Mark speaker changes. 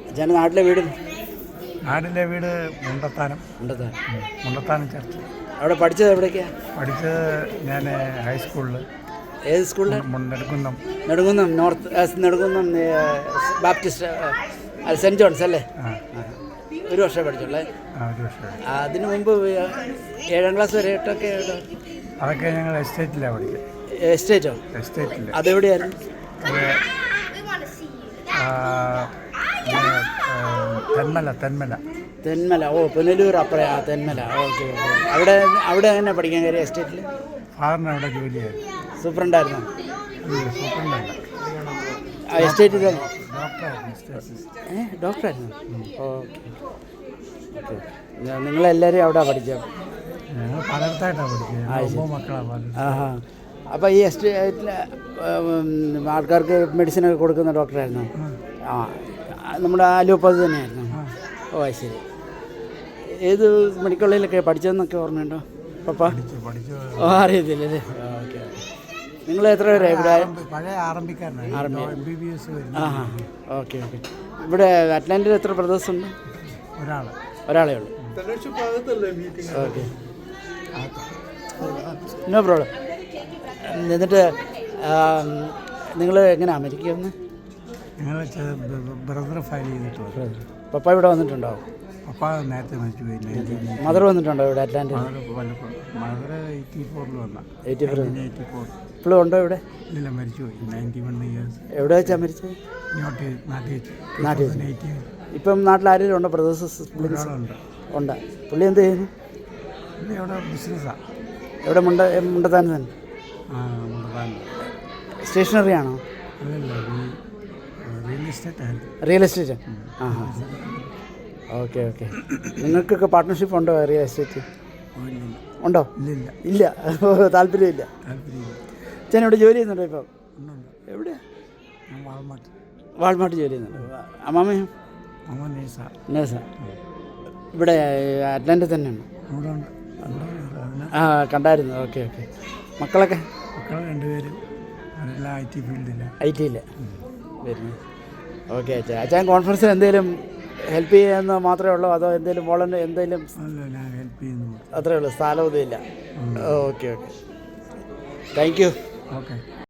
Speaker 1: അച്ഛൻ്റെ നാട്ടിലെ വീട്
Speaker 2: മുണ്ടത്താനം ചർച്ച്.
Speaker 1: അവിടെ പഠിച്ചത് എവിടേക്കാണ്?
Speaker 2: പഠിച്ചത് ഞാൻ ഹൈസ്കൂളിൽ.
Speaker 1: ഏത് സ്കൂളിൽ? Nedumkunnam Nedumkunnam Baptist saint John's അല്ലേ? ഒരു വർഷം പഠിച്ചുള്ളേ. അതിനു മുമ്പ് 7ാം ക്ലാസ് വരെ 8ഒക്കെ
Speaker 2: അതൊക്കെ ഞങ്ങൾ എസ്റ്റേറ്റിലാണ് പഠിച്ചത്.
Speaker 1: എസ്റ്റേറ്റോ? അതെവിടെയായിരുന്നു? തെന്മല. ഓ, പുനലൂർ അപ്പുറം. തെന്മല. ഓക്കെ. അവിടെ എങ്ങനെ പഠിക്കാൻ കാര്യം? എസ്റ്റേറ്റിൽ
Speaker 2: ഫാദറിന് അവിടെ ജോലിയായിരുന്നു.
Speaker 1: സൂപ്രണ്ടായിരുന്നു? എസ്റ്റേറ്റിൽ തന്നെ ഡോക്ടറായിരുന്നു. ഓക്കെ. ഓക്കെ. നിങ്ങളെല്ലാവരും അവിടെ പഠിച്ചോ?
Speaker 2: പലയിടത്തായിട്ടാണ് പഠിച്ചത്. മക്കളാണ്.
Speaker 1: അപ്പോൾ ഈ എസ്റ്റേറ്റിൽ ആൾക്കാർക്ക് മെഡിസിനൊക്കെ കൊടുക്കുന്ന ഡോക്ടറായിരുന്നു? നമ്മുടെ അലോപ്പതി തന്നെയായിരുന്നു? ഓ, ശരി. ഏത് മെഡിക്കൽ കോളേജിലൊക്കെ പഠിച്ചതെന്നൊക്കെ ഓർമ്മയുണ്ടോ പപ്പ? ഓ, അറിയത്തില്ലല്ലേ? ഓക്കെ. നിങ്ങൾ എത്ര പേരെ ഇവിടെ? ഓക്കെ. ഇവിടെ അറ്റ്ലാന്റിൽ എത്ര ബ്രദേഴ്സ് ഉണ്ട്? ഒരാളേ ഉള്ളൂ. Okay, no problem. എന്നിട്ട് നിങ്ങൾ എങ്ങനെയാണ് അമേരിക്ക വന്ന്?
Speaker 2: ബ്രദർ ഫയൽ ചെയ്തിട്ട്.
Speaker 1: പപ്പ ഇവിടെ വന്നിട്ടുണ്ടോ?
Speaker 2: പപ്പ നേരത്തെ മരിച്ചു പോയി.
Speaker 1: മദർ വന്നിട്ടുണ്ടോ ഇവിടെ അറ്റ്ലാന്റിൽ?
Speaker 2: മദർ 84 വന്ന.
Speaker 1: 84 ഇപ്പോഴും ഉണ്ടോ ഇവിടെ?
Speaker 2: ഇല്ല, മരിച്ചു പോയി. 91 ഇയേഴ്സ്.
Speaker 1: എവിടെ വെച്ചാൽ മരിച്ചത്? നാട്ടിൽ വെച്ച്. ഇപ്പം നാട്ടിൽ ആരെങ്കിലും ഉണ്ടോ? ബ്രദേഴ്സ് ഉണ്ട്. പുള്ളി എന്ത് ചെയ്യുന്നു?
Speaker 2: അവിടെ ബിസിനസ്സാണ്.
Speaker 1: എവിടെ? മുണ്ടത്താനം തന്നെ. സ്റ്റേഷനറി ആണോ? Real estate. ഓക്കെ. നിങ്ങൾക്കൊക്കെ പാർട്ട്ണർഷിപ്പ് ഉണ്ടോ റിയൽ എസ്റ്റേറ്റ്? ഉണ്ടോ? ഇല്ല. താല്പര്യമില്ല. അച്ഛൻ ഇവിടെ ജോലി ചെയ്യുന്നുണ്ടോ ഇപ്പം? എവിടെയാ? വാൾമാർട്ട് ജോലി ചെയ്യുന്നുണ്ട്. അമ്മാമയോ? നേഴ്സാ. ഇവിടെ അറ്റ്ലാന്റിൽ തന്നെയാണ്? കണ്ടായിരുന്നു. ഓക്കെ. മക്കളൊക്കെ?
Speaker 2: മക്കൾ 2 പേരും
Speaker 1: ഐ ടിയിൽ വരുന്നു. ഓക്കെ. അച്ഛൻ കോൺഫറൻസിൽ എന്തെങ്കിലും ഹെൽപ്പ് ചെയ്യാമെന്ന് മാത്രമേ ഉള്ളൂ, അതോ എന്തെങ്കിലും വോളണ്ടിയർ എന്തെങ്കിലും?
Speaker 2: ഹെൽപ്പ് ചെയ്യുന്നു,
Speaker 1: അത്രേ ഉള്ളൂ. സ്ഥലമൊന്നുമില്ല. ഓക്കെ. Thank you.
Speaker 2: ഓക്കെ.